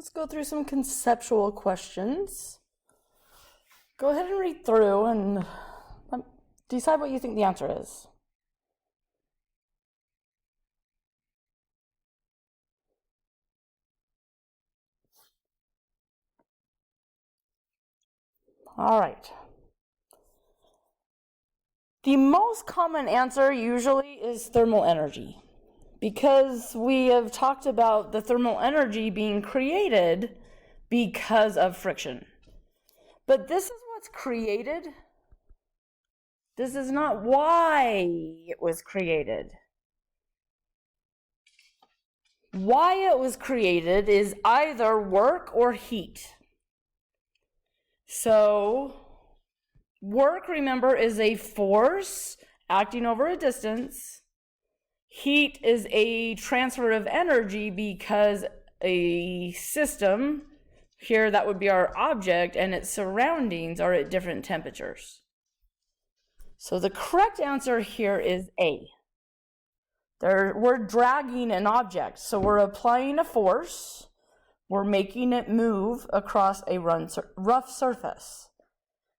Let's go through some conceptual questions. Go ahead and read through and decide what you think the answer is. All right. The most common answer usually is thermal energy, because we have talked about the thermal energy being created because of friction. But this is what's created. This is not why it was created. Why it was created is either work or heat. So, work, remember, is a force acting over a distance. Heat is a transfer of energy because a system, here that would be our object, and its surroundings are at different temperatures. So the correct answer here is A. We're dragging an object, so we're applying a force. We're making it move across a rough surface.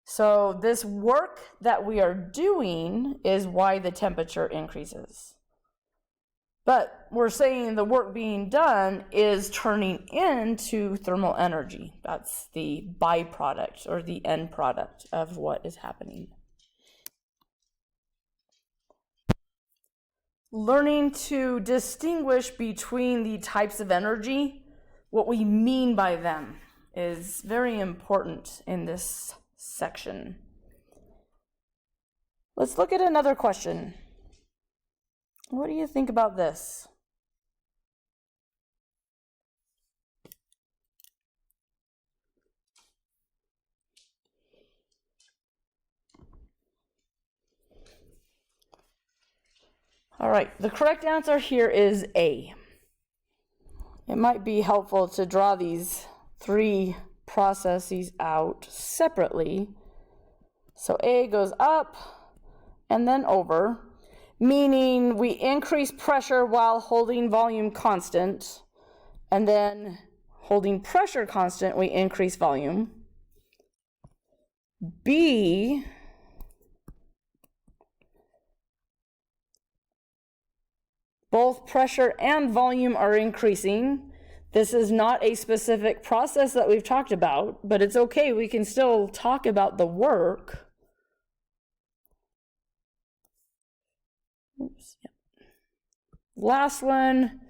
So this work that we are doing is why the temperature increases. But we're saying the work being done is turning into thermal energy. That's the byproduct or the end product of what is happening. Learning to distinguish between the types of energy, what we mean by them, is very important in this section. Let's look at another question. What do you think about this? All right, the correct answer here is A. It might be helpful to draw these three processes out separately. So A goes up and then over, meaning we increase pressure while holding volume constant, and then holding pressure constant, we increase volume. B, both pressure and volume are increasing. This is not a specific process that we've talked about, but it's okay, we can still talk about the work. Oops, yep. Last one,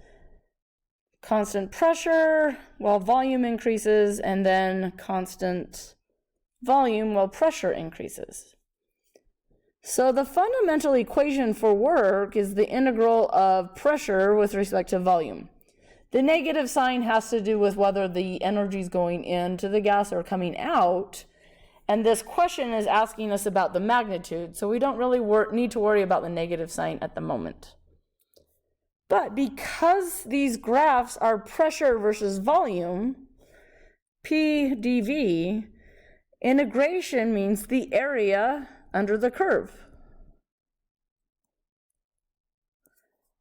constant pressure while volume increases, and then constant volume while pressure increases. So the fundamental equation for work is the integral of pressure with respect to volume. The negative sign has to do with whether the energy is going into the gas or coming out. And this question is asking us about the magnitude, so we don't really need to worry about the negative sign at the moment. But because these graphs are pressure versus volume, P dV, integration means the area under the curve.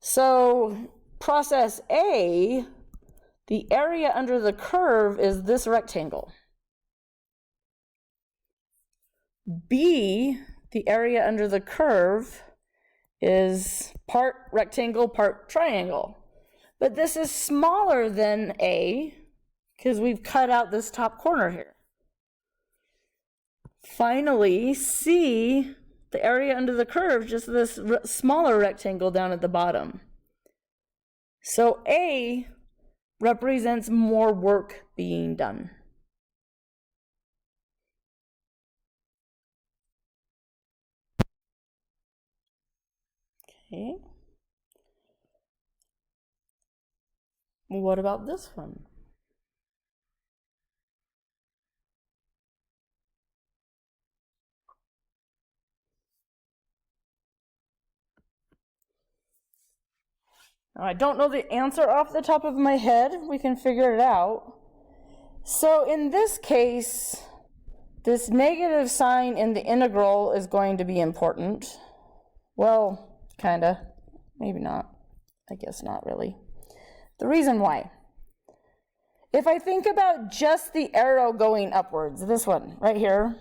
So process A, the area under the curve is this rectangle. B, the area under the curve, is part rectangle, part triangle. But this is smaller than A because we've cut out this top corner here. Finally, C, the area under the curve, just this smaller rectangle down at the bottom. So A represents more work being done. Okay. What about this one? I don't know the answer off the top of my head. We can figure it out. So in this case, this negative sign in the integral is going to be important. Well, kinda. Maybe not. I guess not really. The reason why. If I think about just the arrow going upwards, this one right here,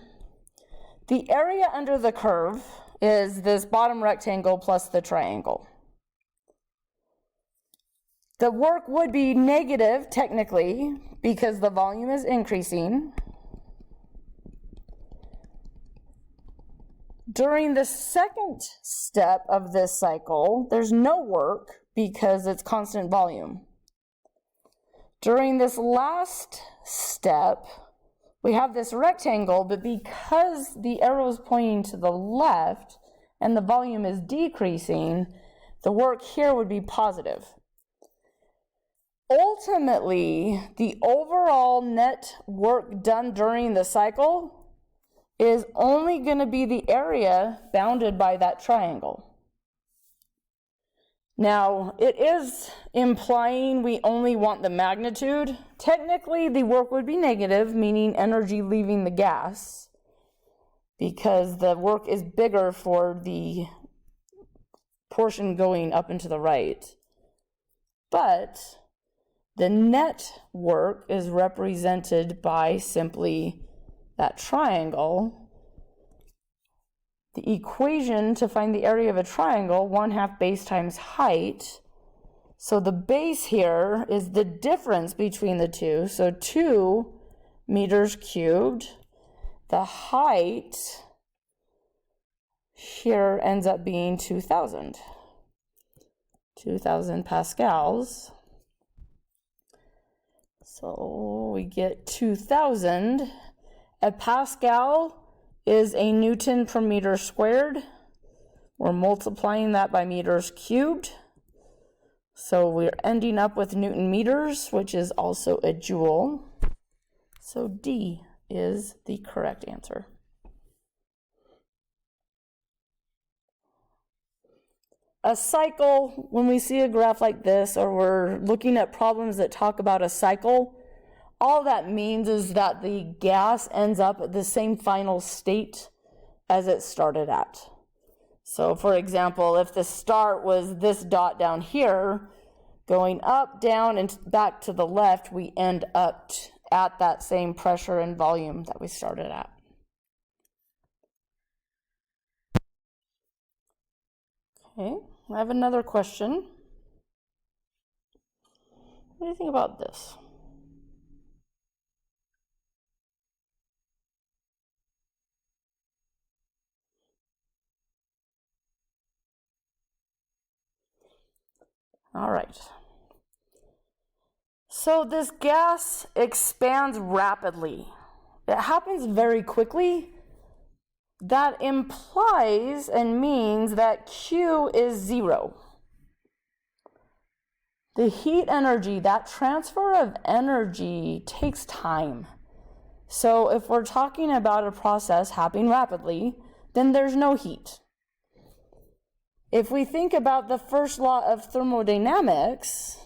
the area under the curve is this bottom rectangle plus the triangle. The work would be negative technically because the volume is increasing. During the second step of this cycle, there's no work because it's constant volume. During this last step, we have this rectangle, but because the arrow is pointing to the left and the volume is decreasing, the work here would be positive. Ultimately, the overall net work done during the cycle is only going to be the area bounded by that triangle. Now, it is implying we only want the magnitude. Technically, the work would be negative, meaning energy leaving the gas, because the work is bigger for the portion going up and to the right. But the net work is represented by simply that triangle. The equation to find the area of a triangle, 1/2 base times height. So the base here is the difference between the two. So 2 meters cubed. The height here ends up being 2,000. 2,000 pascals. So we get 2,000. A pascal is a Newton per meter squared. We're multiplying that by meters cubed. So we're ending up with Newton meters, which is also a joule. So D is the correct answer. A cycle, when we see a graph like this, or we're looking at problems that talk about a cycle, all that means is that the gas ends up at the same final state as it started at. So for example, if the start was this dot down here, going up, down, and back to the left, we end up at that same pressure and volume that we started at. Okay, I have another question. What do you think about this? All right. So this gas expands rapidly. It happens very quickly. That implies and means that Q is 0. The heat energy, that transfer of energy takes time. So if we're talking about a process happening rapidly, then there's no heat. If we think about the first law of thermodynamics,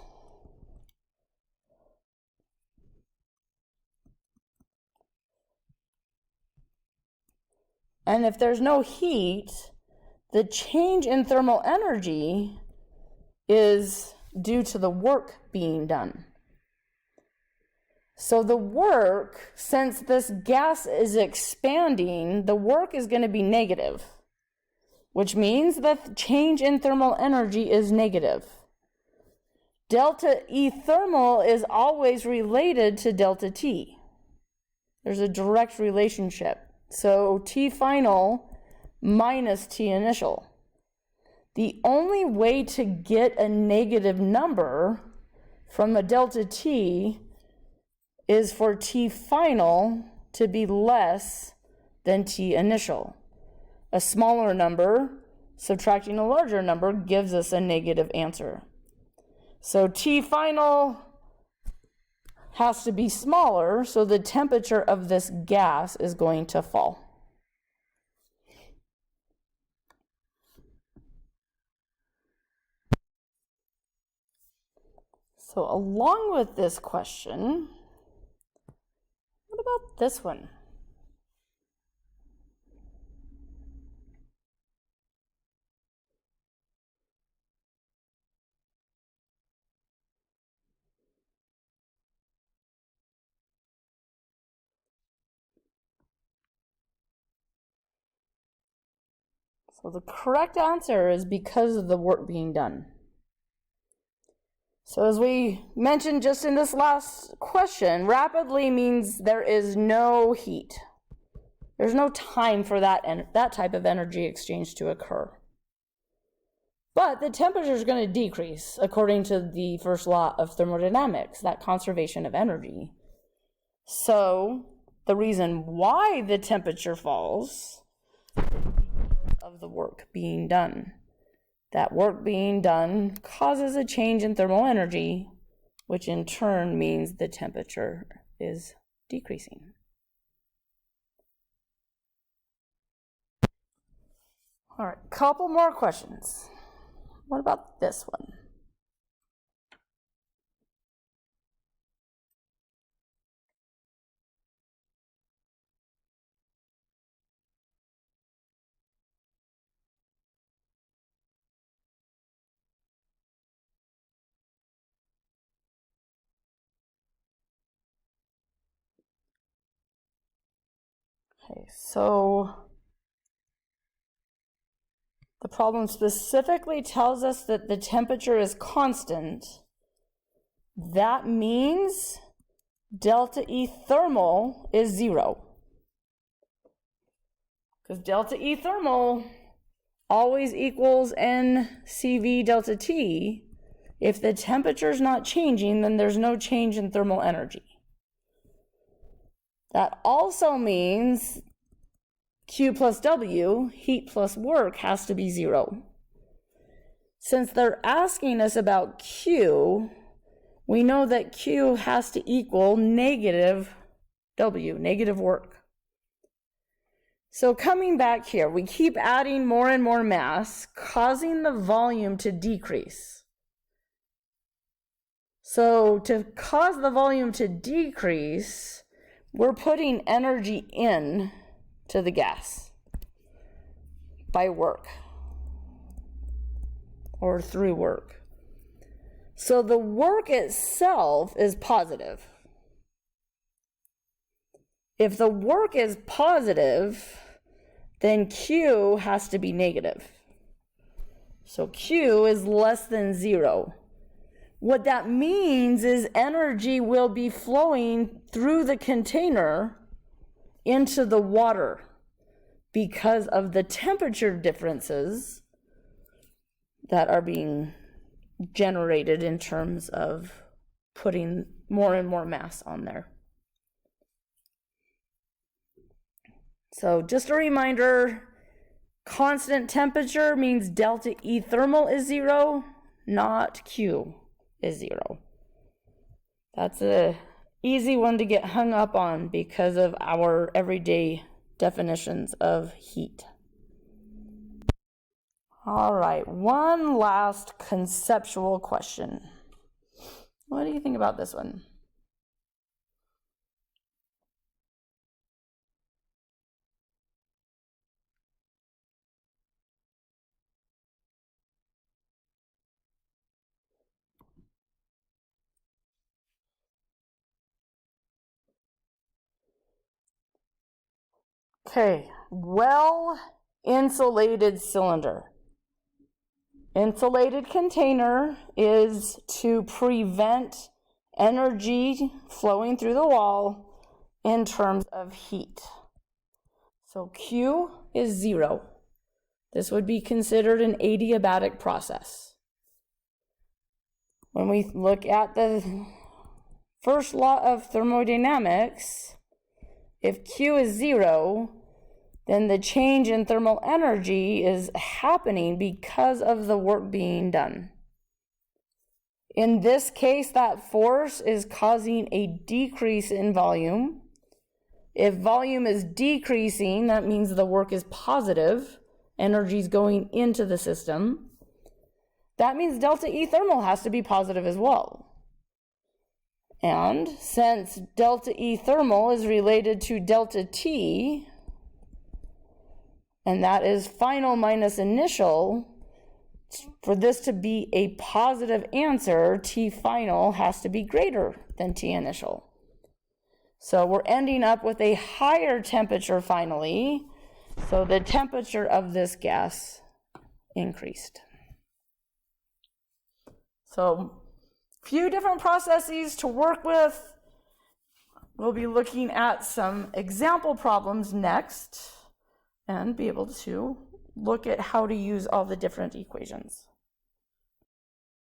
and if there's no heat, the change in thermal energy is due to the work being done. So the work, since this gas is expanding, the work is going to be negative, which means that the change in thermal energy is negative. Delta E thermal is always related to delta T. There's a direct relationship. So T final minus T initial. The only way to get a negative number from a delta T is for T final to be less than T initial. A smaller number subtracting a larger number gives us a negative answer. So T final has to be smaller, so the temperature of this gas is going to fall. So along with this question, what about this one? So the correct answer is because of the work being done. So as we mentioned just in this last question, rapidly means there is no heat. There's no time for that type of energy exchange to occur. But the temperature is going to decrease according to the first law of thermodynamics, that conservation of energy. So the reason why the temperature falls is because of the work being done. That work being done causes a change in thermal energy, which in turn means the temperature is decreasing. All right, couple more questions. What about this one? Okay, so the problem specifically tells us that the temperature is constant. That means delta E thermal is 0. Because delta E thermal always equals NCV delta T. If the temperature is not changing, then there's no change in thermal energy. That also means Q plus W, heat plus work, has to be 0. Since they're asking us about Q, we know that Q has to equal negative W, negative work. So coming back here, we keep adding more and more mass, causing the volume to decrease. So to cause the volume to decrease, we're putting energy in to the gas by work or through work. So the work itself is positive. If the work is positive, then Q has to be negative. So Q is less than 0. What that means is energy will be flowing through the container into the water because of the temperature differences that are being generated in terms of putting more and more mass on there. So just a reminder, constant temperature means delta E thermal is 0, not Q is 0. That's a easy one to get hung up on because of our everyday definitions of heat. All right, one last conceptual question. What do you think about this one? Okay, well-insulated cylinder. Insulated container is to prevent energy flowing through the wall in terms of heat. So Q is 0. This would be considered an adiabatic process. When we look at the first law of thermodynamics, if Q is 0, then the change in thermal energy is happening because of the work being done. In this case, that force is causing a decrease in volume. If volume is decreasing, that means the work is positive. Energy is going into the system. That means delta E thermal has to be positive as well. And since delta E thermal is related to delta T, and that is final minus initial, for this to be a positive answer, T final has to be greater than T initial. So we're ending up with a higher temperature finally, So the temperature of this gas increased. So few different processes to work with. We'll be looking at some example problems next and be able to look at how to use all the different equations.